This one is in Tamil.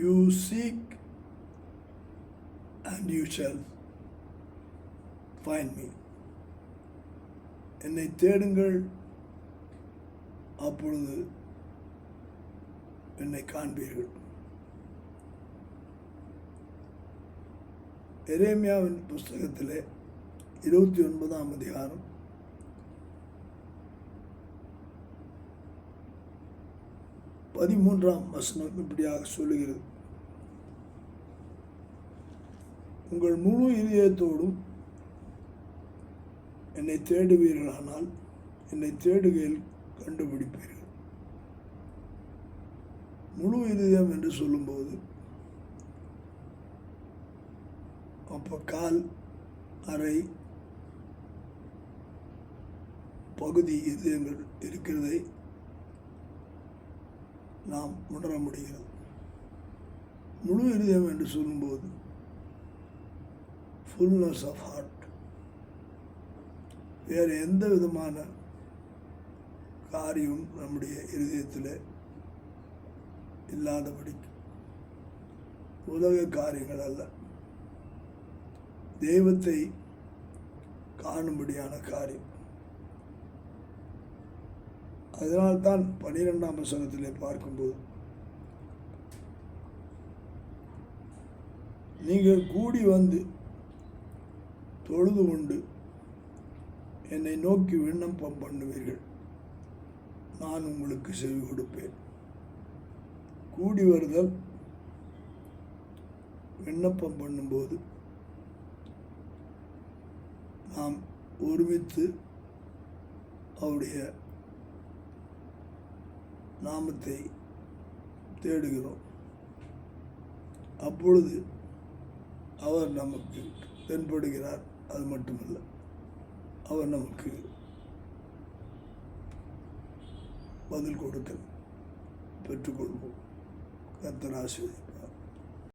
You seek and you shall find me. என்னை தேடுங்கள், அப்பொழுது என்னை காண்பீர்கள். எரேமியாவின் புஸ்தகத்திலே 29ஆம் அதிகாரம் 13ஆம் வசனம் இப்படியாக சொல்லுகிறது: உங்கள் முழு இதயத்தோடும் என்னை தேடுவீர்களானால் என்னை தேடுகையில் கண்டுபிடிப்பீர்கள். முழு இதயம் என்று சொல்லும்போது அப்போ கால், அரை பகுதி இதயங்கள் இருக்கிறதை நாம் உணர முடிகிறது. முழு இதயம் என்று சொல்லும்போது ஃபுல்னஸ் ஆஃப் ஹார்ட், வேறு எந்த விதமான காரியம் நம்முடைய இருதயத்தில் இல்லாதபடி, உலக காரியங்கள் அல்ல, தெய்வத்தை காணும்படியான காரியம். அதனால்தான் 12ஆம் வசனத்திலே பார்க்கும்போது, நீங்கள் கூடி வந்து தொழுது கொண்டு என்னை நோக்கி விண்ணப்பம் பண்ணுவீர்கள், நான் உங்களுக்கு செவி கொடுப்பேன். கூடி வருதல், விண்ணப்பம் பண்ணும்போது நாம் ஒருமித்து அவருடைய நாமத்தை தேடுகிறோம். அப்பொழுது அவர் நமக்கு தென்படுகிறார். அது மட்டுமல்ல, அவர் நமக்கு பதில் கொடுக்க பெற்றுக்கொள்வோம். கர்த்தர் ஆசீர்வதிப்பார்.